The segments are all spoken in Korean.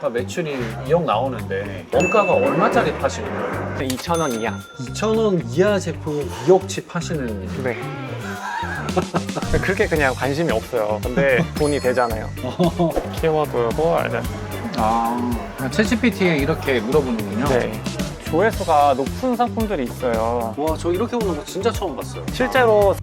아까 매출이 2억 나오는데 원가가 얼마짜리 파시는 거예요? 2,000원 이하. 2,000원 이하 제품 2억치 파시는 네. 그렇게 그냥 관심이 없어요. 근데 돈이 되잖아요. 키워드고 알죠? 챗GPT에 이렇게 물어보는군요. 네. 조회수가 높은 상품들이 있어요. 와, 저 이렇게 보는 거 진짜 처음 봤어요. 실제로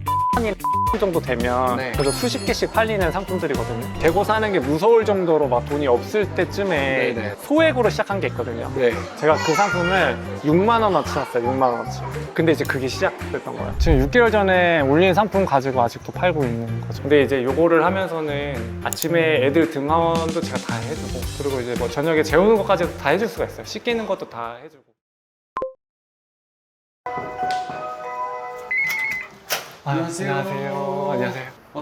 정도 되면 네. 그래도 수십 개씩 팔리는 상품들이거든요. 재고 사는 게 무서울 정도로 막 돈이 없을 때쯤에 네네. 소액으로 시작한 게 있거든요. 네. 제가 그 상품을 6만 원어치 샀어요. 6만 원어치. 근데 이제 그게 시작됐던 거예요. 지금 6개월 전에 올린 상품 가지고 아직도 팔고 있는 거죠. 근데 이제 요거를 하면서는 아침에 애들 등하원도 제가 다 해주고, 그리고 이제 뭐 저녁에 재우는 것까지도 다 해줄 수가 있어요. 씻기는 것도 다 해주고. 안녕하세요.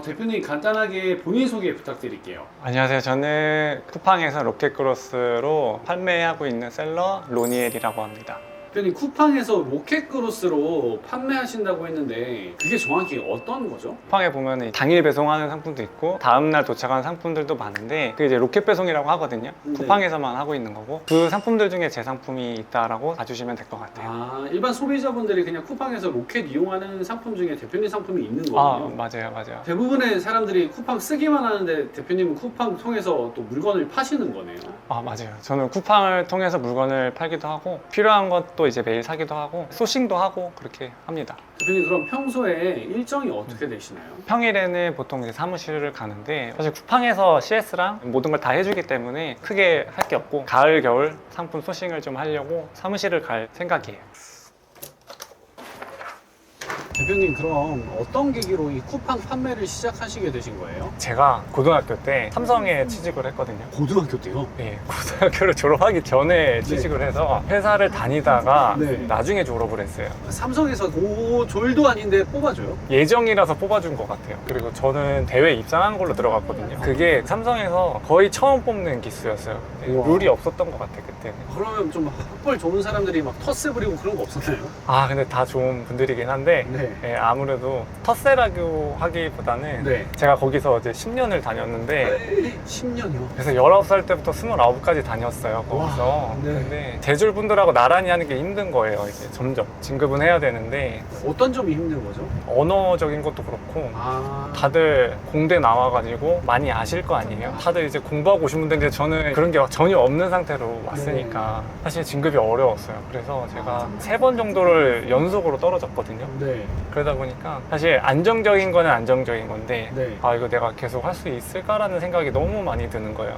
대표님 간단하게 본인 소개 부탁드릴게요. 안녕하세요. 저는 쿠팡에서 로켓크로스로 판매하고 있는 셀러 로니엘이라고 합니다. 대표님 쿠팡에서 로켓크로스로 판매하신다고 했는데 그게 정확히 어떤 거죠? 쿠팡에 보면 당일 배송하는 상품도 있고 다음날 도착하는 상품들도 많은데 그게 이제 로켓 배송이라고 하거든요. 네. 쿠팡에서만 하고 있는 거고 그 상품들 중에 제 상품이 있다라고 봐주시면 될 것 같아요. 일반 소비자분들이 그냥 쿠팡에서 로켓 이용하는 상품 중에 대표님 상품이 있는 거군요. 맞아요. 대부분의 사람들이 쿠팡 쓰기만 하는데 대표님은 쿠팡 통해서 또 물건을 파시는 거네요. 맞아요. 저는 쿠팡을 통해서 물건을 팔기도 하고 필요한 것도 이제 매일 사기도 하고 소싱도 하고 그렇게 합니다. 대표님 그럼 평소에 일정이 어떻게 되시나요? 평일에는 보통 이제 사무실을 가는데 사실 쿠팡에서 CS랑 모든 걸 다 해주기 때문에 크게 할 게 없고 가을 겨울 상품 소싱을 좀 하려고 사무실을 갈 생각이에요. 대표님 그럼 어떤 계기로 이 쿠팡 판매를 시작하시게 되신 거예요? 제가 고등학교 때 삼성에 취직을 했거든요. 고등학교 때요? 네, 고등학교를 졸업하기 전에 취직을 해서 회사를 다니다가 네. 나중에 졸업을 했어요. 삼성에서 졸도 아닌데 뽑아줘요? 예정이라서 뽑아준 것 같아요. 그리고 저는 대회 입상한 걸로 들어갔거든요. 그게 삼성에서 거의 처음 뽑는 기수였어요. 우와. 룰이 없었던 것 같아요, 그때는. 그러면 좀 학벌 좋은 사람들이 막 터스 부리고 그런 거 없었나요? 근데 다 좋은 분들이긴 한데 네. 아무래도 텃세라고 하기보다는 네. 제가 거기서 이제 10년을 다녔는데 10년이요? 그래서 19살 때부터 29까지 다녔어요, 거기서. 와, 네. 근데 대졸분들하고 나란히 하는 게 힘든 거예요, 이제 점점. 진급은 해야 되는데 어떤 점이 힘든 거죠? 언어적인 것도 그렇고 다들 공대 나와가지고 많이 아실 거 아니에요? 다들 이제 공부하고 오신 분들인데 저는 그런 게 전혀 없는 상태로 왔으니까 사실 진급이 어려웠어요. 그래서 제가 3번 정도를 연속으로 떨어졌거든요. 네. 그러다 보니까 사실 안정적인 거는 안정적인 건데 네. 이거 내가 계속 할 수 있을까라는 생각이 너무 많이 드는 거예요.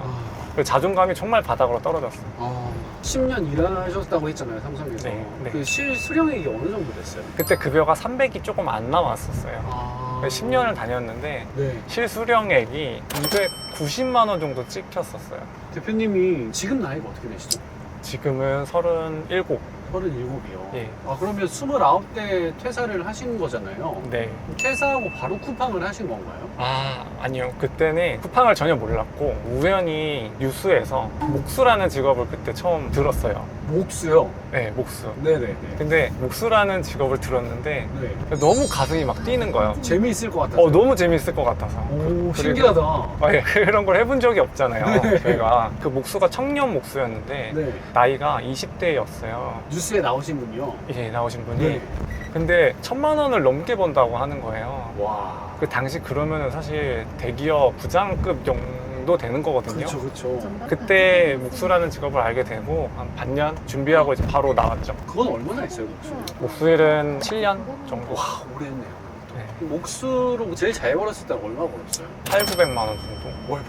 그리고 자존감이 정말 바닥으로 떨어졌어요. 10년 일하셨다고 했잖아요, 삼성에서. 네, 네. 그 수령액이 어느 정도 됐어요? 그때 급여가 300이 조금 안 나왔었어요. 10년을 다녔는데 네. 실수령액이 290만 원 정도 찍혔었어요. 대표님이 지금 나이가 어떻게 되시죠? 지금은 37. 37이요. 예. 그러면 29대 퇴사를 하신 거잖아요. 네. 퇴사하고 바로 쿠팡을 하신 건가요? 아니요. 그때는 쿠팡을 전혀 몰랐고 우연히 뉴스에서 목수라는 직업을 그때 처음 들었어요. 목수요? 네, 목수. 네네네. 근데 목수라는 직업을 들었는데 네. 너무 가슴이 막 뛰는 거예요. 재미있을 것 같아서. 너무 재밌을 것 같아서. 오, 그리고- 신기하다. 그런 걸 해본 적이 없잖아요. 네. 저희가. 그 목수가 청년 목수였는데 네. 나이가 20대였어요. 뉴스에 나오신 분이요? 예, 나오신 분이. 네. 근데 1,000만 원을 넘게 번다고 하는 거예요. 와. 그 당시 그러면은 사실 대기업 부장급 정도 되는 거거든요. 그렇죠. 그때 목수라는 직업을 알게 되고 한 반년 준비하고 이제 바로 나왔죠. 그건 얼마나 했어요, 목수? 목수일은 7년 정도. 와, 오래 했네요. 네. 목수로 제일 잘 벌었을 때는 얼마 벌었어요? 8,900만 원 정도. 월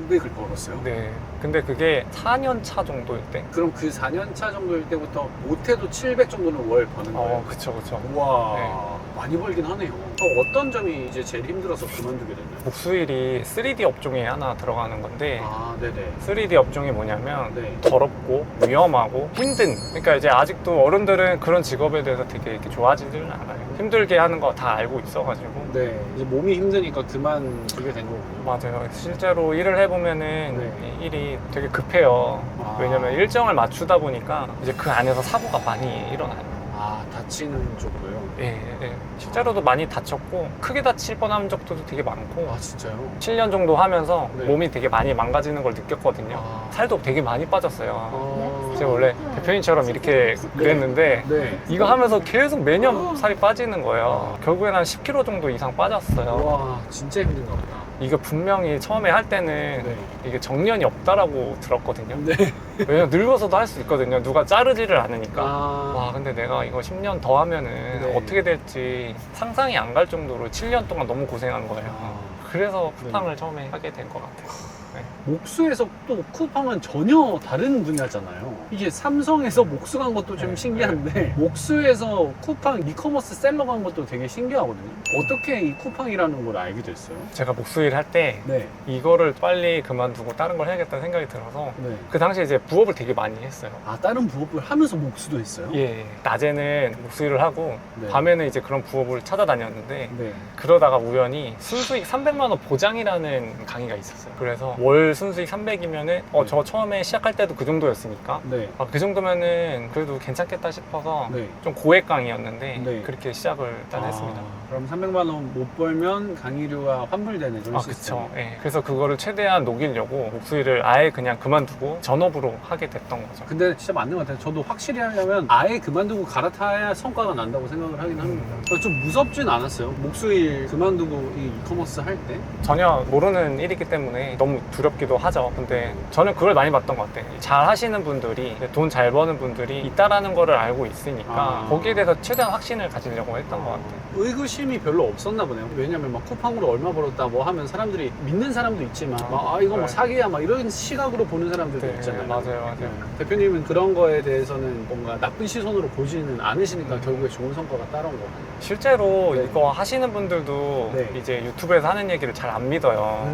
8,900을 벌었어요? 네. 근데 그게 4년 차 정도일 때. 그럼 그 4년 차 정도일 때부터 못해도 700 정도는 월 버는 거예요? 그쵸. 우와, 네. 많이 벌긴 하네요. 어떤 점이 이제 제일 힘들어서 그만두게 됐나요? 목수일이 3D 업종에 하나 들어가는 건데 네네. 3D 업종이 뭐냐면 네. 더럽고 위험하고 힘든, 그러니까 이제 아직도 어른들은 그런 직업에 대해서 되게 이렇게 좋아하지는 않아요. 힘들게 하는 거 다 알고 있어가지고. 네, 이제 몸이 힘드니까 그만두게 된 거군요. 맞아요. 실제로 일을 해보면은 네. 이 일이 되게 급해요. 왜냐면 일정을 맞추다 보니까 이제 그 안에서 사고가 많이 일어나요. 아, 다치는 쪽도요? 예, 예. 실제로도 많이 다쳤고 크게 다칠 뻔한 적도 되게 많고 아, 진짜요? 7년 정도 하면서 네. 몸이 되게 많이 망가지는 걸 느꼈거든요. 아. 살도 되게 많이 빠졌어요. 아. 제가 원래 대표님처럼 이렇게 그랬는데 네. 이거 하면서 계속 매년 살이 빠지는 거예요. 결국엔 한 10kg 정도 이상 빠졌어요. 와, 진짜 힘든가 보다. 이거 분명히 처음에 할 때는 네. 이게 정년이 없다라고 들었거든요. 네. 왜냐면 늙어서도 할 수 있거든요. 누가 자르지를 않으니까. 아. 와, 근데 내가 이거 10년 더 하면은 네. 어떻게 될지 상상이 안 갈 정도로 7년 동안 너무 고생한 거예요. 아. 그래서 쿠팡을 처음에 하게 된 것 같아요. 네. 목수에서 또 쿠팡은 전혀 다른 분야잖아요. 이게 삼성에서 목수 간 것도 좀 네, 신기한데 목수에서 쿠팡 이커머스 셀러 간 것도 되게 신기하거든요. 어떻게 이 쿠팡이라는 걸 알게 됐어요? 제가 목수 일 할 때 네. 이거를 빨리 그만두고 다른 걸 해야겠다는 생각이 들어서 네. 그 당시에 이제 부업을 되게 많이 했어요. 아, 다른 부업을 하면서 목수도 했어요? 예, 낮에는 목수 일을 하고 네. 밤에는 이제 그런 부업을 찾아다녔는데 네. 그러다가 우연히 순수익 300만 원 보장이라는 강의가 있었어요. 그래서 월 순수익 300이면은 저 처음에 시작할 때도 그 정도였으니까 네. 그 정도면은 그래도 괜찮겠다 싶어서 네. 좀 고액 강의였는데 네. 그렇게 시작을 일단 했습니다. 그럼 300만 원 못 벌면 강의료가 환불되는 그런 시스템. 그쵸. 예. 그래서 그거를 최대한 녹이려고 목수일을 아예 그냥 그만두고 전업으로 하게 됐던 거죠. 근데 진짜 맞는 것 같아요. 저도 확실히 하려면 아예 그만두고 갈아타야 성과가 난다고 생각을 하긴 합니다. 좀 무섭진 않았어요. 목수일 그만두고 이 이커머스 할 때. 전혀 모르는 일이기 때문에 너무 두렵기도 하죠. 근데 저는 그걸 많이 봤던 것 같아요. 잘 하시는 분들이, 돈 잘 버는 분들이 있다라는 거를 알고 있으니까 거기에 대해서 최대한 확신을 가지려고 했던 것 같아요. 의구심이 별로 없었나 보네요. 왜냐면 막 쿠팡으로 얼마 벌었다 뭐 하면 사람들이 믿는 사람도 있지만 막 이거 뭐 네. 사기야 막 이런 시각으로 보는 사람들도 네, 있잖아요. 맞아요. 대표님은 그런 거에 대해서는 뭔가 나쁜 시선으로 보지는 않으시니까 결국에 좋은 성과가 따라온 거 같아요. 실제로 네. 이거 하시는 분들도 네. 이제 유튜브에서 하는 얘기를 잘 안 믿어요.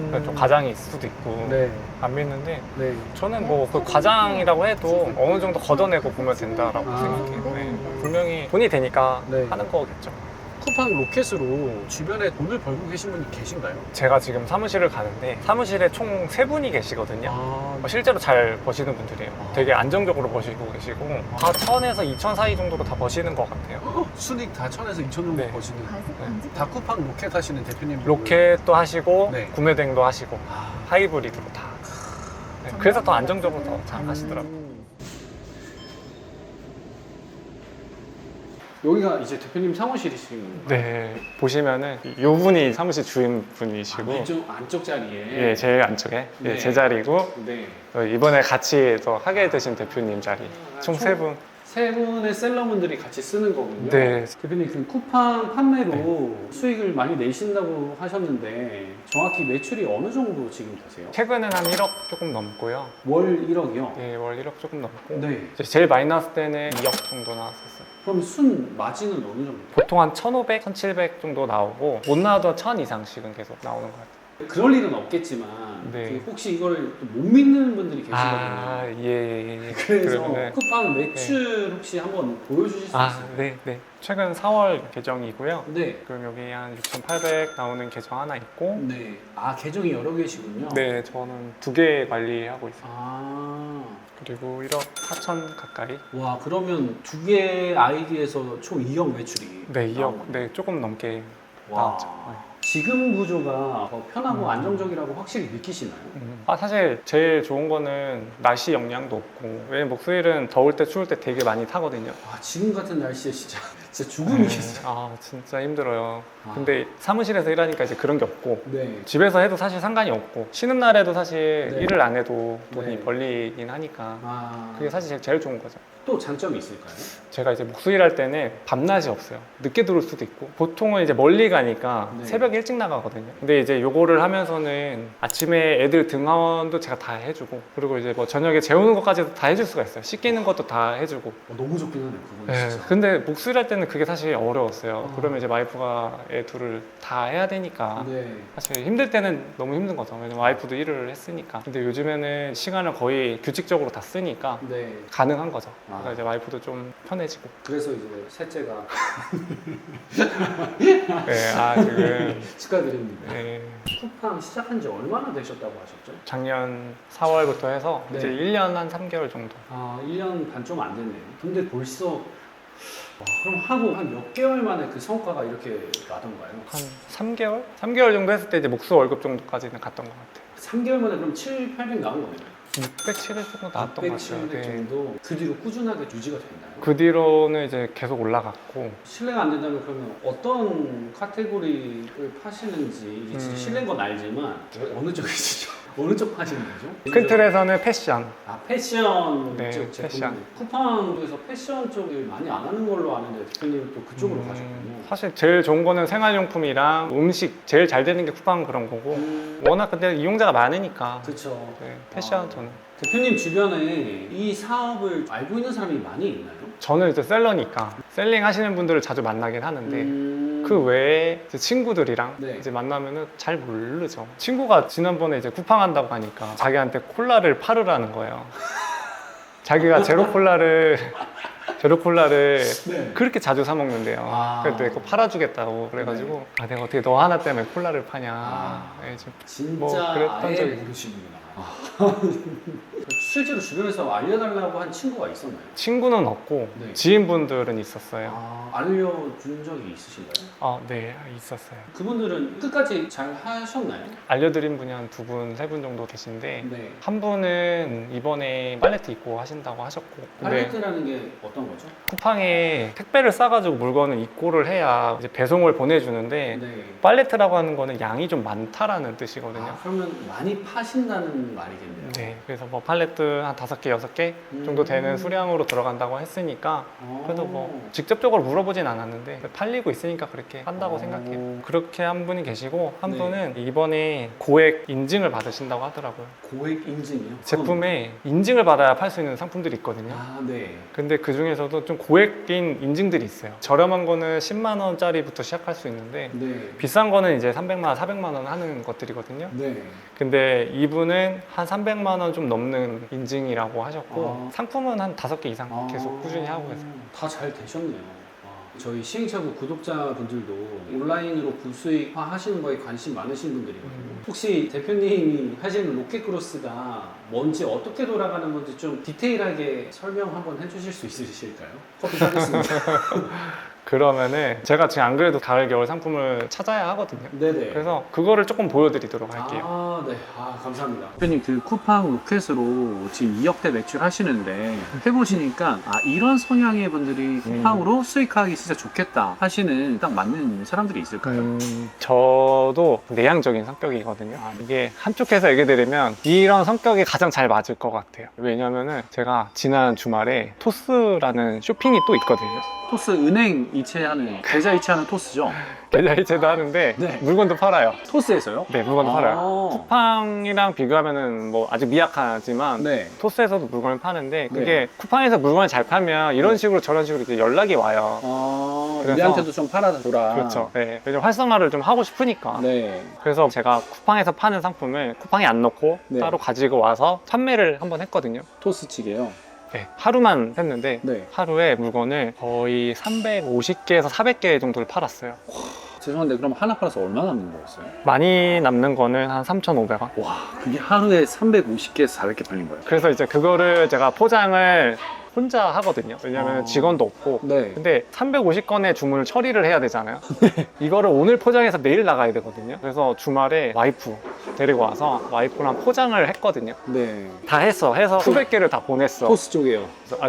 그러니까 좀 과장이 있을 수도 있고 네. 안 믿는데 네. 저는 뭐 그 과장이라고 해도 어느 정도 걷어내고 보면 된다라고 아. 생각해요. 네. 분명히 돈이 되니까 네. 하는 거겠죠. 쿠팡 로켓으로 주변에 돈을 벌고 계신 분이 계신가요? 제가 지금 사무실을 가는데 사무실에 총 3분이 계시거든요. 실제로 잘 버시는 분들이에요. 되게 안정적으로 버시고 계시고 다 1000에서 2000 사이 정도로 다 버시는 것 같아요. 순익 다 1000에서 2000 정도 네. 버시는 네. 다 쿠팡 로켓 하시는 대표님. 로켓도 하시고 네. 구매대행도 하시고 아. 하이브리드로 다. 네, 그래서 더 안정적으로 더 잘 하시더라고요. 여기가 이제 대표님 사무실이신 건가요? 네, 보시면은 이 분이 사무실 주인분이시고 안쪽 자리에. 예, 제일 안쪽에 네. 예, 제 자리고 네. 이번에 같이 또 하게 되신 대표님 자리 총 3분. 세 분의 셀러분들이 같이 쓰는 거군요. 네. 대표님 그 쿠팡 판매로 수익을 많이 내신다고 하셨는데 정확히 매출이 어느 정도 지금 되세요? 최근엔 한 1억 조금 넘고요. 월 1억이요? 예, 월 1억 조금 넘고 네. 이제 제일 많이 나왔을 때는 2억 정도 나왔었어요. 그럼 순 마진은 어느 정도? 보통 한 1,500, 1,700 정도 나오고 못 나와도 1,000 이상씩은 계속 나오는 것 같아요. 그럴 일은 없겠지만 네. 그 혹시 이걸 못 믿는 분들이 계시거든요. 아, 예. 그래서 그러면은- 쿠팡 매출 혹시 한번 보여주실 수 있어요? 네. 최근 4월 계정이고요. 네. 그럼 여기 한 6,800 나오는 계정 하나 있고 네. 아, 계정이 여러 개시군요. 네, 저는 2개 관리하고 있어요. 아. 그리고 1억 4천 가까이. 와, 그러면 두 개 아이디에서 총 2억 매출이. 네, 2억. 나오네요. 네, 조금 넘게 와. 나왔죠. 네. 지금 구조가 더 편하고 안정적이라고 확실히 느끼시나요? 사실 제일 좋은 거는 날씨 영향도 없고 왜냐면 목수일은 더울 때 추울 때 되게 많이 타거든요. 아, 지금 같은 날씨에 진짜 죽음이겠어요. 아, 진짜 힘들어요. 아. 근데 사무실에서 일하니까 이제 그런 게 없고 네. 집에서 해도 사실 상관이 없고 쉬는 날에도 사실 네. 일을 안 해도 돈이 네. 벌리긴 하니까 아, 그게 사실 제일 좋은 거죠. 또 장점이 있을까요? 제가 이제 목수일 할 때는 밤낮이 없어요. 늦게 들어올 수도 있고 보통은 이제 멀리 가니까 네. 새벽에 일찍 나가거든요. 근데 이제 요거를 하면서는 아침에 애들 등하원도 제가 다 해주고 그리고 이제 뭐 저녁에 재우는 것까지도 다 해줄 수가 있어요. 씻기는 것도 다 해주고. 너무 좋긴 하네요, 그건 네, 진짜. 근데 목수일 할 때는 그게 사실 어려웠어요. 아. 그러면 이제 와이프가 애 둘을 다 해야 되니까 네. 사실 힘들 때는 너무 힘든 거죠. 왜냐면 와이프도 일을 했으니까. 근데 요즘에는 시간을 거의 규칙적으로 다 쓰니까 네. 가능한 거죠. 아. 그러니까 이제 와이프도 좀 편해지고. 그래서 이제 셋째가 네, 지금 축하드립니다. 네, 쿠팡 시작한 지 얼마나 되셨다고 하셨죠? 작년 4월부터 해서 네. 이제 1년 한 3개월 정도. 아, 1년 반 좀 안 됐네요. 근데 벌써 그럼 하고 한 몇 개월 만에 그 성과가 이렇게 나던가요? 한 3개월? 3개월 정도 했을 때 이제 목수 월급 정도까지는 갔던 것 같아요. 3개월 만에 그럼 7, 800 나온 거네요? 600, 700 정도 나왔던 것 600, 같아요. 700 네. 정도 그 뒤로 꾸준하게 유지가 됐나요? 그 뒤로는 이제 계속 올라갔고 실례가 안 된다면 그러면 어떤 카테고리를 파시는지 이게 진짜 실례인 건 알지만 어느 쪽이시죠? 어느 쪽 파시는 거죠? 큰 틀에서는 패션. 아 패션 네, 쪽 제품. 패션. 쿠팡에서 패션 쪽을 많이 안 하는 걸로 아는데 대표님은 또 그쪽으로 가셨군요. 사실 제일 좋은 거는 생활용품이랑 음식 제일 잘 되는 게 쿠팡 그런 거고 워낙 근데 이용자가 많으니까 그렇죠. 네, 패션 저는 대표님 주변에 이 사업을 알고 있는 사람이 많이 있나요? 저는 이제 셀러니까 셀링 하시는 분들을 자주 만나긴 하는데 그 외에 이제 친구들이랑 네. 이제 만나면은 잘 모르죠. 친구가 지난번에 이제 쿠팡 한다고 하니까 자기한테 콜라를 팔으라는 거예요. 자기가 제로콜라를 네. 그렇게 자주 사 먹는데요. 아. 그래서 내가 그거 팔아주겠다고 그래가지고 아 내가 어떻게 너 하나 때문에 콜라를 파냐. 네, 좀 진짜 뭐 그랬던 아예 적이 모르시는구나. 실제로 주변에서 알려달라고 한 친구가 있었나요? 친구는 없고 네. 지인분들은 있었어요. 알려준 적이 있으신가요? 네, 있었어요. 그분들은 끝까지 잘 하셨나요? 알려드린 분이 한 2분, 3분 정도 계신데 네. 한 분은 이번에 팔레트 입고 하신다고 하셨고 근데 팔레트라는 게 어떤 거죠? 쿠팡에 택배를 싸가지고 물건을 입고를 해야 이제 배송을 보내주는데 네. 팔레트라고 하는 거는 양이 좀 많다라는 뜻이거든요. 그러면 많이 파신다는 말이겠네요. 네, 그래서 뭐 팔레트 한 5개, 6개 정도 되는 수량으로 들어간다고 했으니까 그래도 뭐 직접적으로 물어보진 않았는데 팔리고 있으니까 그렇게 한다고 생각해요. 그렇게 한 분이 계시고 한 네. 분은 이번에 고액 인증을 받으신다고 하더라고요. 고액 인증이요? 제품에 인증을 받아야 팔 수 있는 상품들이 있거든요. 네. 근데 그 중에서도 좀 고액인 인증들이 있어요. 저렴한 거는 10만 원짜리부터 시작할 수 있는데 네. 비싼 거는 이제 300만 원, 400만 원 하는 것들이거든요. 네. 근데 이분은 한 300만 원 좀 넘는 인증이라고 하셨고 상품은 한 5개 이상 계속 꾸준히 하고 있어요. 다 잘 되셨네요. 저희 시행착오 구독자분들도 온라인으로 부수익화 하시는 거에 관심 많으신 분들이거든요. 혹시 대표님이 하시는 로켓크로스가 뭔지 어떻게 돌아가는 건지 좀 디테일하게 설명 한번 해주실 수 있으실까요? 커피 사겠습니다. 그러면은 제가 지금 안 그래도 가을 겨울 상품을 찾아야 하거든요. 네네. 그래서 그거를 조금 보여드리도록 할게요. 네. 감사합니다. 대표님 그 쿠팡 로켓으로 지금 2억대 매출하시는데 해보시니까 이런 성향의 분들이 쿠팡으로 수익하기 진짜 좋겠다 하시는 딱 맞는 사람들이 있을까요? 저도 내향적인 성격이거든요. 이게 한쪽에서 얘기 드리면 이런 성격이 가장 잘 맞을 것 같아요. 왜냐면은 제가 지난 주말에 토스라는 쇼핑이 또 있거든요. 토스 은행 이체하는 계좌 이체하는 토스죠? 계좌 이체도 하는데 네. 물건도 팔아요. 토스에서요? 네, 물건도 팔아요. 쿠팡이랑 비교하면은 뭐 아직 미약하지만 네. 토스에서도 물건을 파는데 그게 네. 쿠팡에서 물건을 잘 팔면 이런 식으로 저런 식으로 이렇게 연락이 와요. 그래서- 우리한테도 좀 팔아줘라. 그렇죠. 네. 왜냐면 활성화를 좀 하고 싶으니까. 네. 그래서 제가 쿠팡에서 파는 상품을 쿠팡에 안 넣고 네. 따로 가지고 와서 판매를 한번 했거든요. 토스치게요. 네, 하루만 했는데 네. 하루에 물건을 거의 350개에서 400개 정도를 팔았어요. 죄송한데 그럼 하나 팔아서 얼마 남는 거였어요? 많이 남는 거는 한 3,500원. 와, 그게 하루에 350개에서 400개 팔린 거예요? 그래서 이제 그거를 제가 포장을 혼자 하거든요. 왜냐면 직원도 없고. 네. 근데 350건의 주문을 처리를 해야 되잖아요. 이거를 오늘 포장해서 내일 나가야 되거든요. 그래서 주말에 와이프 데리고 와서 와이프랑 포장을 했거든요. 네. 다 해서 수백 개를 다 보냈어. 토스 쪽이에요.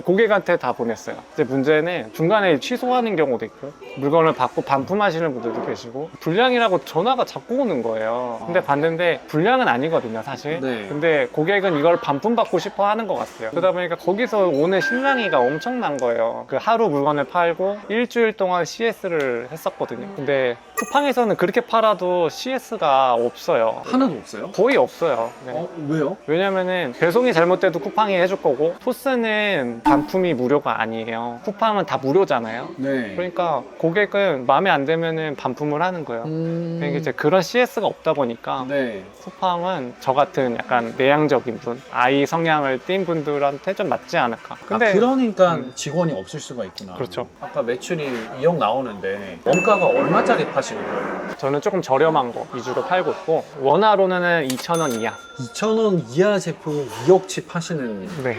고객한테 다 보냈어요. 이제 문제는 중간에 취소하는 경우도 있고 물건을 받고 반품하시는 분들도 계시고 불량이라고 전화가 자꾸 오는 거예요. 근데 봤는데 불량은 아니거든요, 사실. 네. 근데 고객은 이걸 반품받고 싶어 하는 것 같아요. 그러다 보니까 거기서 오는 실랑이가 엄청난 거예요. 그 하루 물건을 팔고 일주일 동안 CS를 했었거든요. 근데 쿠팡에서는 그렇게 팔아도 CS가 없어요. 하나도 없어요? 거의 없어요. 네. 왜요? 왜냐면은 배송이 잘못돼도 쿠팡이 해줄 거고 토스는 반품이 무료가 아니에요. 쿠팡은 다 무료잖아요. 네. 그러니까 고객은 마음에 안 들면은 반품을 하는 거예요. 그러니까 이제 그런 CS가 없다 보니까 네. 쿠팡은 저 같은 약간 내향적인 분, 아이 성향을 띈 분들한테 좀 맞지 않을까. 근데 그러니까 직원이 없을 수가 있구나. 그렇죠. 아까 매출이 2억 나오는데 원가가 얼마짜리 파시는 거예요? 저는 조금 저렴한 거 위주로 팔고 있고 원화로는 2,000원 이하. 2,000원 이하 제품을 2억치 파시는 네.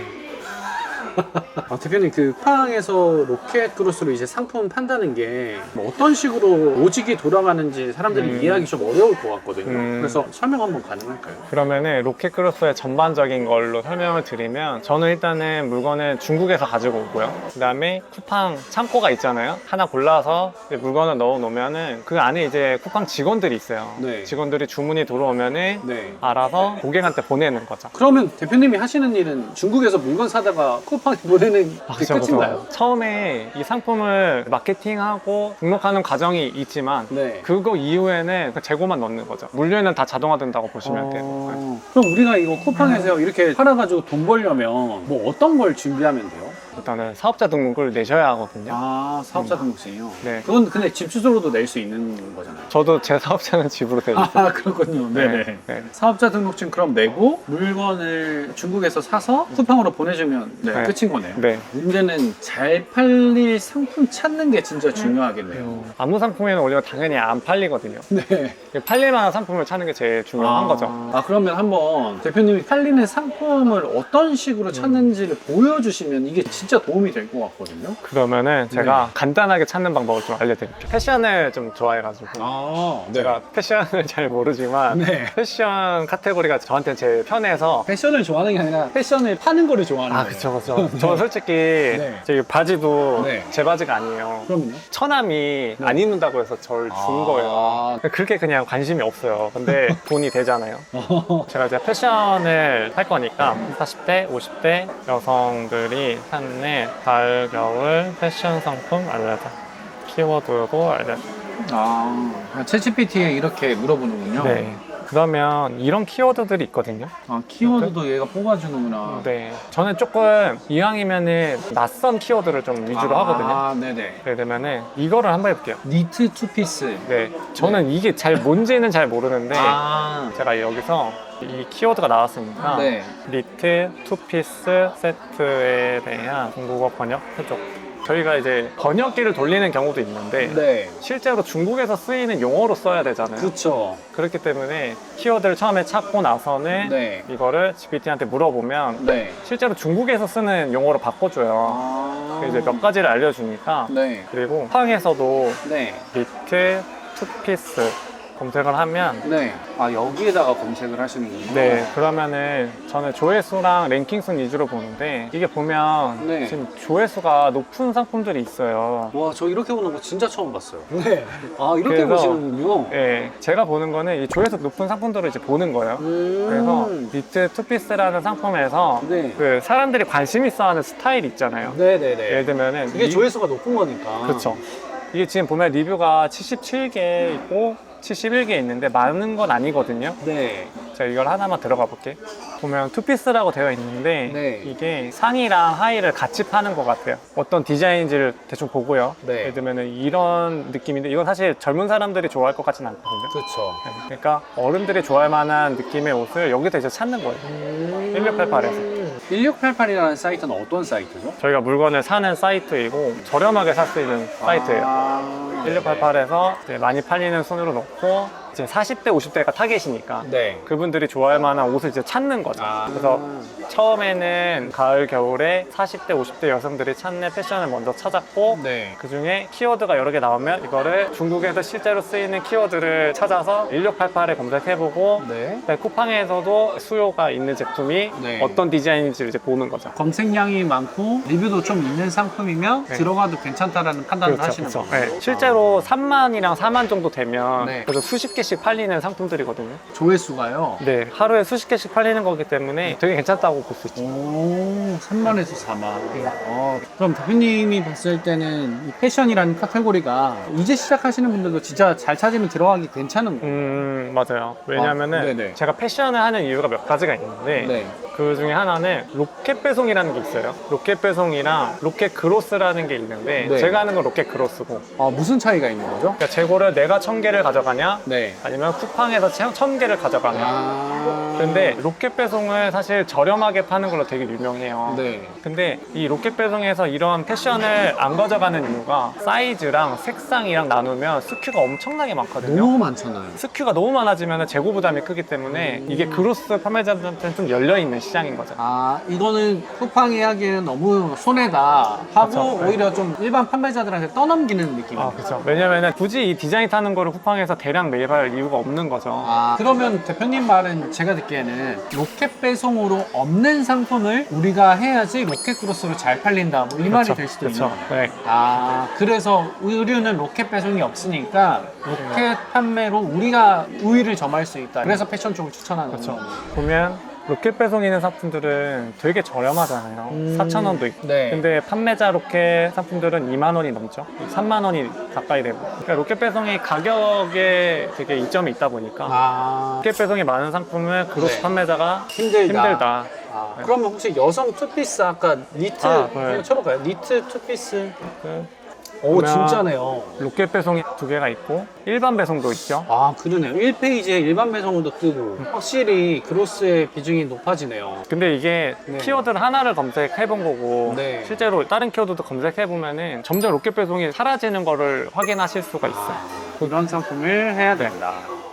대표님 그 쿠팡에서 로켓 크로스로 이제 상품 판다는 게 뭐 어떤 식으로 오직이 돌아가는지 사람들이 이해하기 좀 어려울 것 같거든요. 그래서 설명 한번 가능할까요? 그러면은 로켓크로스의 전반적인 걸로 설명을 드리면 저는 일단은 물건을 중국에서 가지고 오고요. 그 다음에 쿠팡 창고가 있잖아요. 하나 골라서 이제 물건을 넣어 놓으면은 그 안에 이제 쿠팡 직원들이 있어요. 네. 직원들이 주문이 들어오면은 네. 알아서 고객한테 보내는 거죠. 그러면 대표님이 하시는 일은 중국에서 물건 사다가 쿠팡에 보내는 게 끝인가요? 처음에 이 상품을 마케팅하고 등록하는 과정이 있지만 네. 그거 이후에는 그 재고만 넣는 거죠. 물류는 다 자동화된다고 보시면 돼요. 그럼 우리가 이거 쿠팡에서 이렇게 팔아가지고 돈 벌려면 뭐 어떤 걸 준비하면 돼요? 일단은 사업자 등록을 내셔야 하거든요. 아, 사업자 등록증이요? 네. 그건 근데 집 주소로도 낼 수 있는 거잖아요. 저도 제 사업자는 집으로 돼 있어요. 아, 그렇군요. 네네. 네. 사업자 등록증 그럼 내고 물건을 중국에서 사서 쿠팡으로 보내주면 네. 끝인 거네요. 네. 문제는 잘 팔릴 상품 찾는 게 진짜 중요하겠네요. 아무 상품에는 원래 당연히 안 팔리거든요. 네. 팔릴 만한 상품을 찾는 게 제일 중요한 거죠. 아, 그러면 한번 대표님이 팔리는 상품을 어떤 식으로 찾는지를 보여주시면 이게 진짜 도움이 될 것 같거든요. 그러면은 제가 간단하게 찾는 방법을 좀 알려드릴게요. 패션을 좀 좋아해가지고 아, 제가 패션을 잘 모르지만 네. 패션 카테고리가 저한테 제일 편해서 패션을 좋아하는 게 아니라 패션을 파는 거를 좋아하는 아 거예요. 그쵸. 저는 솔직히 제 바지도 네. 제 바지가 아니에요. 그럼요. 처남이 안 입는다고 해서 저를 준 거예요. 그렇게 그냥 관심이 없어요. 근데 돈이 되잖아요. 제가 이제 패션을 할 거니까 40대, 50대 여성들이 찾는 가을, 겨울 패션 상품 알려줘. 키워드도 알려줘. 챗GPT에 이렇게 물어보는군요. 네. 그러면 이런 키워드들이 있거든요. 아, 키워드도 얘가 뽑아주는구나. 네. 저는 조금 이왕이면은 낯선 키워드를 좀 위주로 하거든요. 아, 네네. 예를 들면은 이거를 한번 해볼게요. 니트 투피스. 네. 저는 이게 잘 뭔지는 잘 모르는데 아, 제가 여기서 이 키워드가 나왔으니까 네. 니트 투피스 세트에 대한 중국어 번역 해줘. 저희가 이제 번역기를 돌리는 경우도 있는데 네. 실제로 중국에서 쓰이는 용어로 써야 되잖아요. 그쵸. 그렇기 때문에 키워드를 처음에 찾고 나서는 네. 이거를 GPT한테 물어보면 네. 실제로 중국에서 쓰는 용어로 바꿔줘요. 그래서 이제 몇 가지를 알려주니까 네. 그리고 쿠팡에서도 네. 니트 투피스 검색을 하면 네. 아, 여기에다가 검색을 하시는군요. 네, 그러면은 저는 조회수랑 랭킹순 위주로 보는데 이게 보면 네. 지금 조회수가 높은 상품들이 있어요. 와, 저 이렇게 보는 거 진짜 처음 봤어요. 네. 아, 이렇게 그래서- 보시는군요. 네, 제가 보는 거는 이 조회수 높은 상품들을 이제 보는 거예요. 그래서 니트 투피스라는 상품에서 네. 그 사람들이 관심 있어 하는 스타일 있잖아요. 예를 네네네. 들면은 그게 조회수가 높은 거니까. 그렇죠. 이게 지금 보면 리뷰가 77개 있고 71개 있는데 많은 건 아니거든요. 네. 제가 이걸 하나만 들어가 볼게. 보면 투피스라고 되어 있는데 네. 이게 상의랑 하의를 같이 파는 것 같아요. 어떤 디자인인지를 대충 보고요. 네. 예를 들면 이런 느낌인데 이건 사실 젊은 사람들이 좋아할 것 같지는 않거든요. 그렇죠. 그러니까 어른들이 좋아할 만한 느낌의 옷을 여기서 이제 찾는 거예요. 1688에서. 1688이라는 사이트는 어떤 사이트죠? 저희가 물건을 사는 사이트이고 저렴하게 살 수 있는 사이트예요. 1688에서 많이 팔리는 순으로 놓고 이제 40대, 50대가 타겟이니까 네. 그분들이 좋아할 만한 옷을 이제 찾는 거죠. 그래서 처음에는 가을, 겨울에 40대, 50대 여성들이 찾는 패션을 먼저 찾았고 네. 그 중에 키워드가 여러 개 나오면 이거를 중국에서 실제로 쓰이는 키워드를 찾아서 1688에 검색해보고 네. 쿠팡에서도 수요가 있는 제품이 네. 어떤 디자인인지를 이제 보는 거죠. 검색량이 많고 리뷰도 좀 있는 상품이면 네. 들어가도 괜찮다라는 판단을 하시는 그렇죠. 거예요. 네. 실제로 3만이랑 4만 정도 되면 네. 그래서 수십 개씩 팔리는 상품들이거든요. 조회수가요? 네, 하루에 수십 개씩 팔리는 거기 때문에 되게 괜찮다고 볼 수 있죠. 오, 3만에서 4만. 그럼 대표님이 봤을 때는 이 패션이라는 카테고리가 이제 시작하시는 분들도 진짜 잘 찾으면 들어가기 괜찮은 거예요? 맞아요. 왜냐면은 네네. 제가 패션을 하는 이유가 몇 가지가 있는데 네. 그 중에 하나는 로켓 배송이라는 게 있어요. 로켓 배송이랑 로켓 크로스라는 게 있는데 네. 제가 하는 건 로켓 크로스고 아, 무슨 차이가 있는 거죠? 그러니까 재고를 내가 1000개를 가져가냐 네. 아니면 쿠팡에서 1000개를 가져가냐. 아. 근데 로켓 배송을 사실 저렴하게 파는 걸로 되게 유명해요. 네. 근데 이 로켓 배송에서 이런 패션을 안 가져가는 이유가 사이즈랑 색상이랑 나누면 스큐가 엄청나게 많거든요. 너무 많잖아요. 스큐가 너무 많아지면 재고 부담이 크기 때문에 이게 크로스 판매자들한테는 좀 열려있는 시장인 거죠. 아, 이거는 쿠팡이 하기에는 너무 손해다 하고 그쵸, 네. 오히려 좀 일반 판매자들한테 떠넘기는 느낌이에요. 아, 그렇죠. 왜냐면은 굳이 이 디자인 타는 거를 쿠팡에서 대량 매입할 이유가 없는 거죠. 아, 그러면 대표님 말은 제가 듣기에는 로켓 배송으로 없는 상품을 우리가 해야지 로켓 크로스로 잘 팔린다 뭐 이 말이 될 수도 있는 그렇죠. 거예요. 네. 아, 그래서 의류는 로켓 배송이 없으니까 로켓 판매로 우리가 우위를 점할 수 있다. 그래서 패션 쪽을 추천하는 그렇죠. 거죠. 보면 로켓 배송이 있는 상품들은 되게 저렴하잖아요. 4,000원도 있고. 네. 근데 판매자 로켓 상품들은 2만 원이 넘죠. 3만 원이 가까이 되고. 그러니까 로켓 배송이 가격에 되게 이점이 있다 보니까 아, 로켓 배송이 많은 상품은 크로스 네. 판매자가 힘들다. 힘들다. 아, 그러면 혹시 여성 투피스 아까 니트 아, 네. 한번 쳐볼까요? 니트 투피스. 그 오, 그러면- 진짜네요. 로켓 배송이 2개가 있고 일반 배송도 있죠. 아, 그러네요. 1페이지에 일반 배송도 뜨고 확실히 크로스의 비중이 높아지네요. 근데 이게 네. 키워드를 하나를 검색해 본 거고 네. 실제로 다른 키워드도 검색해 보면은 점점 로켓 배송이 사라지는 거를 확인하실 수가 있어요. 이런 상품을 해야 된다.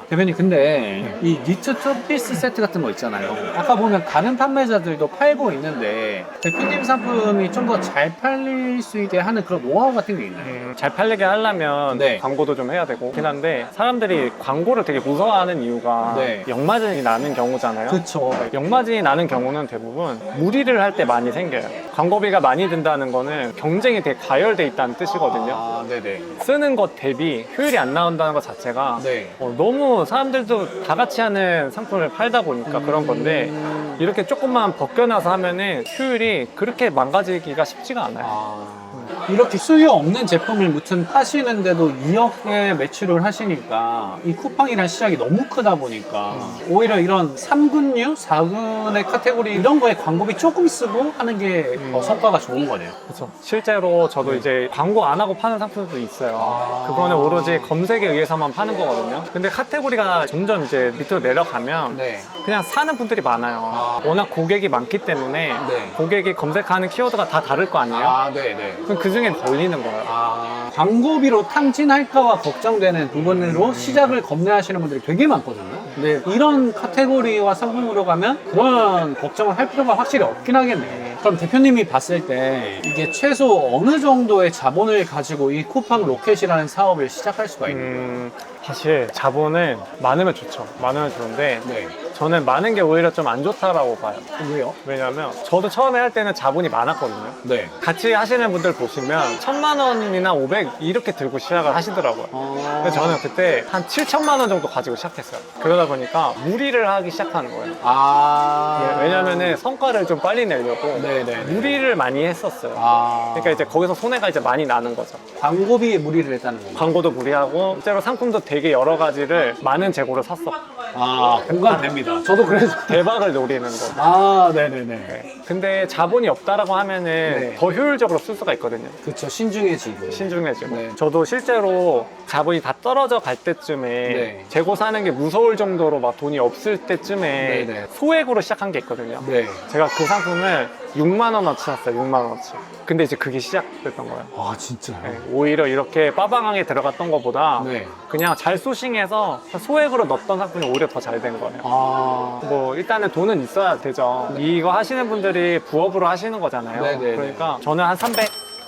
대표님, 근데 이 니트 투피스 세트 같은 거 있잖아요. 아까 보면 다른 판매자들도 팔고 있는데 대표님 상품이 좀 더 잘 팔릴 수 있게 하는 그런 노하우 같은 게 있나요? 잘 팔리게 하려면 네. 광고도 좀 해야 되고 그긴 한데 사람들이 광고를 되게 무서워하는 이유가 네. 역마진이 나는 경우잖아요. 그쵸. 역마진이 나는 경우는 대부분 무리를 할 때 많이 생겨요. 광고비가 많이 든다는 거는 경쟁이 되게 과열돼 있다는 뜻이거든요. 아, 네네. 쓰는 것 대비 효율이 안 나온다는 것 자체가 네. 너무 사람들도 다 같이 하는 상품을 팔다 보니까 그런 건데 이렇게 조금만 벗겨놔서 하면은 효율이 그렇게 망가지기가 쉽지가 않아요. 이렇게 수요 없는 제품을 무튼 파시는데도 2억의 매출을 하시니까 이 쿠팡이란 시장이 너무 크다 보니까 오히려 이런 3군류, 4군의 카테고리 이런 거에 광고비 조금 쓰고 하는 게 더 성과가 좋은 거네요. 그렇죠. 실제로 저도 이제 광고 안 하고 파는 상품도 있어요. 그거는 오로지 검색에 의해서만 파는 거거든요. 근데 카테고리가 점점 이제 밑으로 내려가면 네. 그냥 사는 분들이 많아요. 워낙 고객이 많기 때문에 네. 고객이 검색하는 키워드가 다 다를 거 아니에요? 아, 네네. 그럼 그 중엔 걸리는 거예요. 아, 광고비로 탕진할까봐 걱정되는 부분으로 시작을 겁내하시는 분들이 되게 많거든요. 근데 이런 카테고리와 상품으로 가면 그런 걱정을 할 필요가 확실히 없긴 하겠네요. 그럼 대표님이 봤을 때 이게 최소 어느 정도의 자본을 가지고 이 쿠팡 로켓이라는 사업을 시작할 수가 있나요? 사실 자본은 많으면 좋죠. 많으면 좋은데 네. 저는 많은 게 오히려 좀 안 좋다라고 봐요. 왜요? 왜냐면 저도 처음에 할 때는 자본이 많았거든요. 네. 같이 하시는 분들 보시면 1,000만 원이나 500 이렇게 들고 시작을 하시더라고요. 근데 저는 그때 한 7천만 원 정도 가지고 시작했어요. 그러다 보니까 무리를 하기 시작하는 거예요. 아. 왜냐면은 성과를 좀 빨리 내려고 네네. 무리를 많이 했었어요. 아. 그러니까 이제 거기서 손해가 이제 많이 나는 거죠. 광고비에 무리를 했다는 건가요? 광고도 무리하고 실제로 상품도 되게 여러 가지를 많은 재고를 샀어. 아, 공감됩니다. 저도 그래서. 대박을 노리는 거. 아, 네네네. 근데 자본이 없다라고 하면은 네. 더 효율적으로 쓸 수가 있거든요. 그쵸, 신중해지고. 신중해지고. 네. 저도 실제로 자본이 다 떨어져 갈 때쯤에 네. 재고 사는 게 무서울 정도로 막 돈이 없을 때쯤에 네네. 소액으로 시작한 게 있거든요. 네. 제가 그 상품을 6만 원어치 샀어요. 6만 원어치. 근데 이제 그게 시작됐던 거예요. 아, 진짜요? 네, 오히려 이렇게 빠방하게 들어갔던 것보다 네. 그냥 잘 소싱해서 소액으로 넣었던 상품이 오히려 더 잘 된 거예요. 아. 뭐 일단은 돈은 있어야 되죠. 이거 하시는 분들이 부업으로 하시는 거잖아요. 네네네. 그러니까 저는 한 300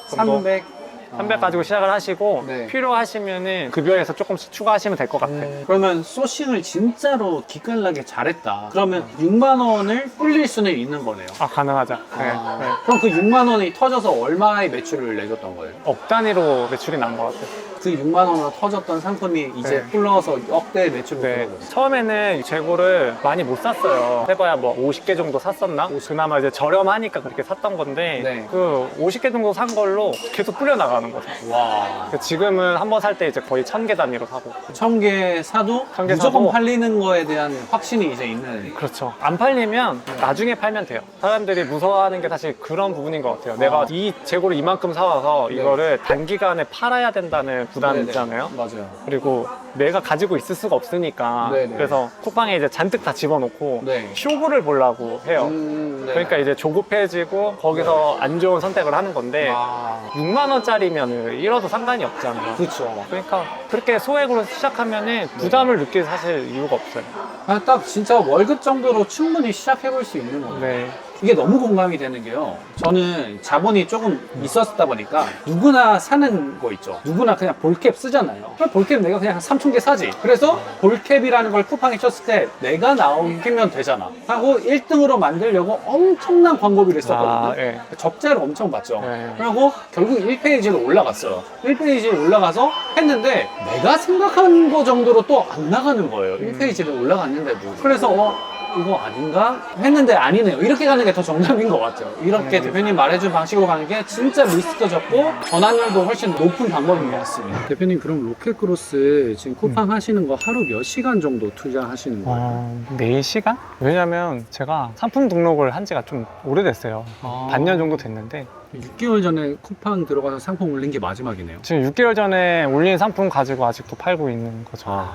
정도 300. 300 가지고 시작을 하시고 네. 필요하시면은 급여에서 조금씩 추가하시면 될 것 같아요. 그러면 소싱을 진짜로 기깔나게 잘했다. 그러면 6만 원을 불릴 수는 있는 거네요. 아 가능하죠. 네. 아. 네. 그럼 그 6만 원이 터져서 얼마의 매출을 내줬던 거예요? 억 단위로 매출이 난 것 같아요. 그 6만 원으로 터졌던 상품이 이제 네. 풀러서 억대의 매출을 네. 불러줬어요. 처음에는 재고를 많이 못 샀어요. 해봐야 뭐 50개 정도 샀었나? 그나마 이제 저렴하니까 그렇게 샀던 건데 네. 그 50개 정도 산 걸로 계속 불려 나가는 거죠. 와. 지금은 한 번 살 때 이제 거의 1000개 단위로 사고. 1000개 사도 1000개 무조건 사도 팔리는 거에 대한 확신이 이제 있는. 그렇죠. 안 팔리면 나중에 팔면 돼요. 사람들이 무서워하는 게 사실 그런 부분인 것 같아요. 내가 이 재고를 이만큼 사와서 네. 이거를 단기간에 팔아야 된다는 부담이 네네. 있잖아요. 맞아요. 그리고 내가 가지고 있을 수가 없으니까 네네. 그래서 쿠팡에 이제 잔뜩 다 집어넣고 네. 쇼부를 보려고 해요. 네. 그러니까 이제 조급해지고 거기서 안 좋은 선택을 하는 건데 아, 6만 원짜리면 잃어도 상관이 없잖아요. 그렇죠. 그러니까 그렇게 소액으로 시작하면은 부담을 느낄 사실 이유가 없어요. 아, 딱 진짜 월급 정도로 충분히 시작해볼 수 있는 거예요. 네. 이게 너무 공감이 되는 게요. 저는 자본이 조금 있었다 보니까 누구나 사는 거 있죠. 누구나 그냥 볼캡 쓰잖아요. 그럼 볼캡 내가 그냥 한 3,000개 사지. 그래서 볼캡이라는 걸 쿠팡에 쳤을 때 내가 나오면 되잖아 하고 1등으로 만들려고 엄청난 광고비를 썼거든요. 아, 예. 적자를 엄청 봤죠. 네. 그리고 결국 1페이지로 올라갔어요. 1페이지에 올라가서 했는데 내가 생각한 거 정도로 또 안 나가는 거예요. 1페이지를 올라갔는데도. 그래서 이거 아닌가? 했는데 아니네요. 이렇게 가는 게 더 정답인 것 같아요. 이렇게 대표님 말해준 방식으로 가는 게 진짜 리스크가 적고 전환율도 훨씬 높은 방법인 것 같습니다. 대표님 그럼 로켓크로스 지금 쿠팡 하시는 거 하루 몇 시간 정도 투자하시는 거예요? 4시간? 왜냐면 제가 상품 등록을 한 지가 좀 오래됐어요. 반년 정도 됐는데 6개월 전에 쿠팡 들어가서 상품 올린 게 마지막이네요. 지금 6개월 전에 올린 상품 가지고 아직도 팔고 있는 거죠.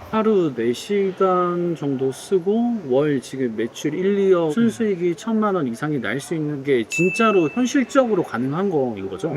하루 4시간 정도 쓰고 월 지금 매출 1, 2억 순수익이 1,000만 원 이상이 날 수 있는 게 진짜로 현실적으로 가능한 거인 거죠?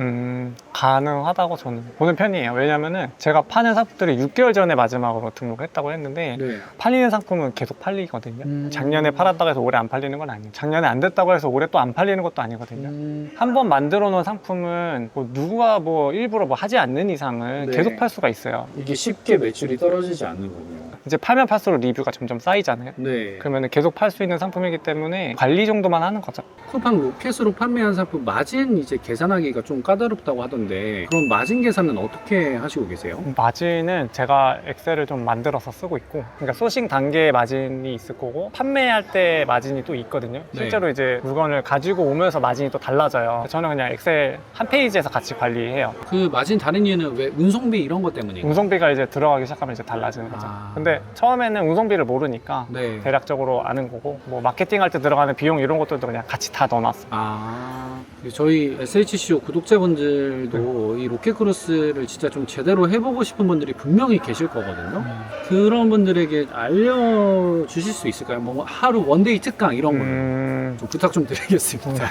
가능하다고 저는 보는 편이에요. 왜냐면은 제가 파는 상품들이 6개월 전에 마지막으로 등록했다고 했는데 네. 팔리는 상품은 계속 팔리거든요. 음. 작년에 팔았다고 해서 올해 안 팔리는 건 아니에요. 작년에 안 됐다고 해서 올해 또 안 팔리는 것도 아니거든요. 한 번 만들어 놓은 상품은 뭐 누가 뭐 일부러 뭐 하지 않는 이상은 네. 계속 팔 수가 있어요. 이게 쉽게 매출이 떨어지지 않는군요. 이제 팔면 팔수록 리뷰가 점점 쌓이잖아요. 네. 그러면 계속 팔 수 있는 상품이기 때문에 관리 정도만 하는 거죠. 쿠팡 로켓으로 판매한 상품 마진 이제 계산하기가 좀 까다롭다고 하던데 그럼 마진 계산은 어떻게 하시고 계세요? 마진은 제가 엑셀을 좀 만들어서 쓰고 있고, 그러니까 소싱 단계에 마진이 있을 거고 판매할 때 마진이 또 있거든요. 네. 실제로 이제 물건을 가지고 오면서 마진이 또 달라져요. 저는 그냥 엑셀 한 페이지에서 같이 관리해요. 그 마진 다른 이유는 왜 운송비 이런 것 때문인가요? 운송비가 이제 들어가기 시작하면 이제 달라지는 거죠. 아. 근데 처음에는 운송비를 모르니까 네. 대략적으로 아는 거고, 뭐 마케팅 할 때 들어가는 비용 이런 것들도 그냥 같이 다 넣어놨어요. 아, 저희 SHCO 구독자분들도 이 로켓크로스를 진짜 좀 제대로 해보고 싶은 분들이 분명히 계실 거거든요. 그런 분들에게 알려주실 수 있을까요? 뭐 하루 원데이 특강 이런 거는 좀 부탁 좀 드리겠습니다.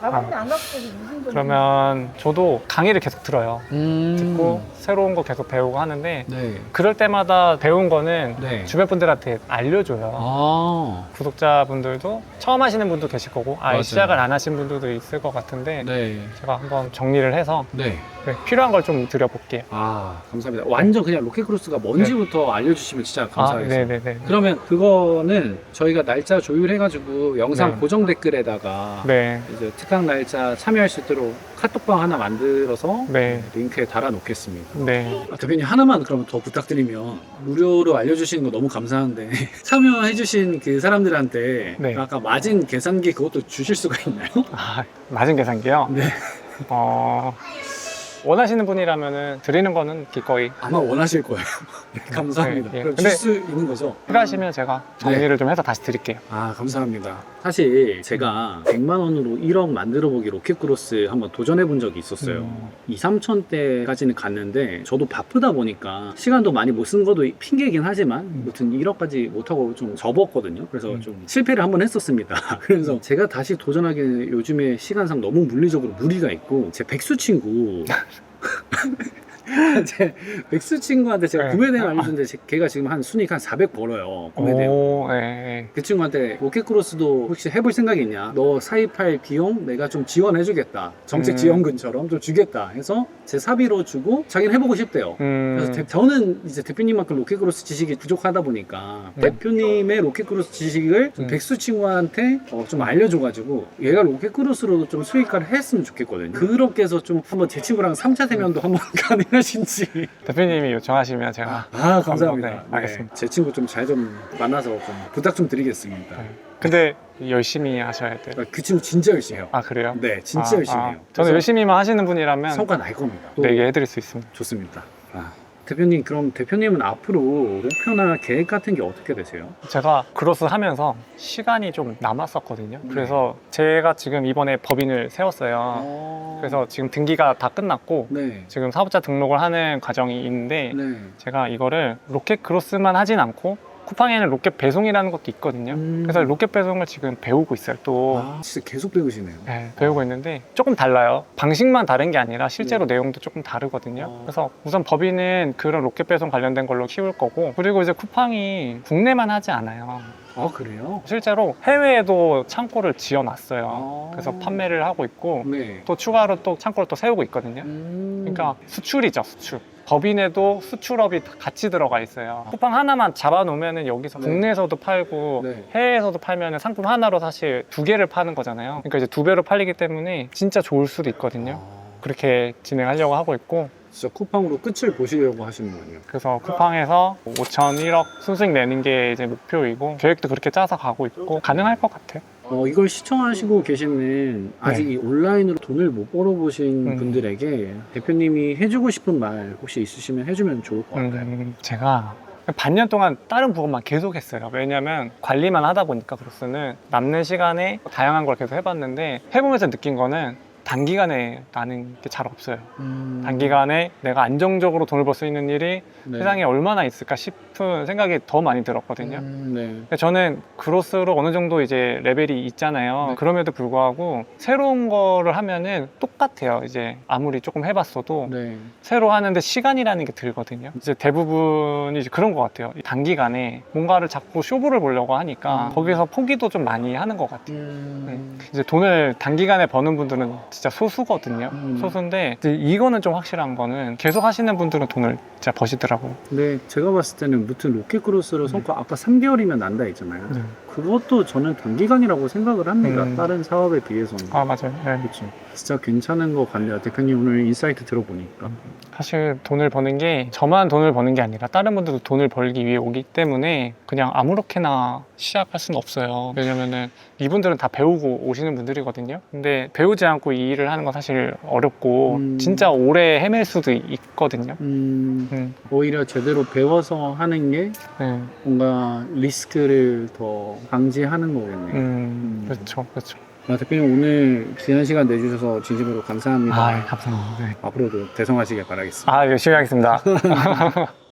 아버님 안 아프셔서 무슨 소리? 그러면 저도 강의를 계속 들어요. 듣고 음. 새로운 거 계속 배우고 하는데, 네. 그럴 때마다 배운 거는 네. 주변 분들한테 알려줘요. 아. 구독자분들도 처음 하시는 분도 계실 거고, 맞아요. 시작을 안 하신 분들도 있을 것 같은데, 네. 제가 한번 정리를 해서 네. 필요한 걸 좀 드려볼게요. 아, 감사합니다. 완전 그냥 로켓크로스가 뭔지부터 알려주시면 진짜 감사하겠습니다. 네네네. 그러면 그거는 저희가 날짜 조율해가지고 영상 네. 고정 댓글에다가 네. 이제 특강 날짜 참여할 수 있도록 카톡방 하나 만들어서 네. 링크에 달아놓겠습니다. 네. 대표님 하나만 그러면 더 부탁드리면 무료로 알려주시는 거 너무 감사한데 참여해주신 그 사람들한테 네. 아까 마진 계산기 그것도 주실 수가 있나요? 마진 계산기요? 네. 원하시는 분이라면은 드리는 거는 기꺼이 아마 원하실 거예요. 네, 감사합니다. 네, 예. 그럼 근데- 줄 수 있는 거죠? 필요하시면 제가 정리를 좀 해서 다시 드릴게요. 아, 감사합니다. 사실 제가 100만 원으로 1억 만들어 보기 로켓크로스 한번 도전해 본 적이 있었어요. 2, 3천대까지는 갔는데 저도 바쁘다 보니까 시간도 많이 못 쓴 것도 핑계이긴 하지만 아무튼 1억까지 못하고 좀 접었거든요. 그래서 좀 실패를 한번 했었습니다. 그래서 제가 다시 도전하기에는 요즘에 시간상 너무 물리적으로 무리가 있고 제 백수 친구 제 백수 친구한테 제가 네. 구매 내용 알려줬는데 걔가 지금 한 순위가 한 400 벌어요. 구매 내용. 오, 네. 그 친구한테 로켓크로스도 혹시 해볼 생각이 있냐? 너 사입할 비용 내가 좀 지원해주겠다. 정책 지원금처럼 좀 주겠다 해서 제 사비로 주고 자기는 해보고 싶대요. 그래서 저는 이제 대표님만큼 로켓크로스 지식이 부족하다 보니까 대표님의 로켓크로스 지식을 좀 백수 친구한테 좀 알려줘가지고 얘가 로켓크로스로도 좀 수익화를 했으면 좋겠거든요. 그렇게 해서 좀 한번 제 친구랑 3차 대면도 한번 가능하신지. 대표님이 요청하시면 제가 아, 감사합니다. 네, 알겠습니다. 제 친구 좀 잘 좀 만나서 좀 부탁 좀 드리겠습니다. 근데 열심히 하셔야 돼요. 그 친구 진짜 열심히 해요. 아, 그래요? 네, 진짜 열심히 해요. 저는 열심히만 하시는 분이라면 성과 날 겁니다. 또 네, 얘기해드릴 수 있습니다. 좋습니다. 대표님, 그럼 대표님은 앞으로 목표나 계획 같은 게 어떻게 되세요? 제가 크로스 하면서 시간이 좀 남았었거든요. 그래서 제가 지금 이번에 법인을 세웠어요. 그래서 지금 등기가 다 끝났고 네. 지금 사업자 등록을 하는 과정이 있는데 네. 제가 이거를 로켓 크로스만 하진 않고 쿠팡에는 로켓 배송이라는 것도 있거든요. 그래서 로켓 배송을 지금 배우고 있어요. 또 아, 진짜 계속 배우시네요. 네, 배우고 있는데 조금 달라요. 방식만 다른 게 아니라 실제로 네. 내용도 조금 다르거든요. 그래서 우선 법인은 그런 로켓 배송 관련된 걸로 키울 거고, 그리고 이제 쿠팡이 국내만 하지 않아요. 아, 그래요? 실제로 해외에도 창고를 지어놨어요. 아. 그래서 판매를 하고 있고 네. 또 추가로 또 창고를 또 세우고 있거든요. 그러니까 수출이죠, 수출. 법인에도 수출업이 같이 들어가 있어요. 쿠팡 하나만 잡아놓으면 여기서 네. 국내에서도 팔고 네. 해외에서도 팔면 상품 하나로 사실 2개를 파는 거잖아요. 그러니까 이제 2배로 팔리기 때문에 진짜 좋을 수도 있거든요. 그렇게 진행하려고 하고 있고, 진짜 쿠팡으로 끝을 보시려고 하시는군요. 그래서 쿠팡에서 5천 1억 순수익 내는 게 이제 목표이고, 계획도 그렇게 짜서 가고 있고 가능할 것 같아요. 이걸 시청하시고 계시는 아직 네. 이 온라인으로 돈을 못 벌어보신 음. 분들에게 대표님이 해주고 싶은 말 혹시 있으시면 해주면 좋을 것 같아요. 제가 반년 동안 다른 부분만 계속 했어요. 왜냐면 관리만 하다 보니까 크로스는 남는 시간에 다양한 걸 계속 해봤는데, 해보면서 느낀 거는 단기간에 나는 게 잘 없어요. 단기간에 내가 안정적으로 돈을 벌 수 있는 일이 네. 세상에 얼마나 있을까 싶은 생각이 더 많이 들었거든요. 네. 근데 저는 크로스로 어느 정도 이제 레벨이 있잖아요. 네. 그럼에도 불구하고 새로운 거를 하면은 똑같아요. 이제 아무리 조금 해봤어도 네. 새로 하는데 시간이라는 게 들거든요. 이제 대부분이 이제 그런 것 같아요. 단기간에 뭔가를 자꾸 쇼부를 보려고 하니까 거기서 포기도 좀 많이 하는 것 같아요. 이제 돈을 단기간에 버는 분들은 진짜 소수거든요. 소수인데 이제 이거는 좀 확실한 거는 계속 하시는 분들은 돈을 진짜 버시더라고요. 네, 제가 봤을 때는 무튼 로켓크로스로 성과 아까 3개월이면 난다 했잖아요. 네. 그것도 저는 단기간이라고 생각을 합니다. 다른 사업에 비해서는. 아, 맞아요. 네. 그렇죠. 진짜 괜찮은 것 같네요. 대표님 오늘 인사이트 들어보니까. 사실 돈을 버는 게 저만 돈을 버는 게 아니라 다른 분들도 돈을 벌기 위해 오기 때문에 그냥 아무렇게나 시작할 수는 없어요. 왜냐면은 이분들은 다 배우고 오시는 분들이거든요. 근데 배우지 않고 이 일을 하는 건 사실 어렵고 진짜 오래 헤맬 수도 있거든요. 오히려 제대로 배워서 하는 게 네. 뭔가 리스크를 더 방지하는 거겠네요. 그렇죠, 그렇죠. 대표님 오늘 귀한 시간 내주셔서 진심으로 감사합니다. 아, 감사합니다. 네. 앞으로도 대성하시길 바라겠습니다. 아, 열심히 하겠습니다.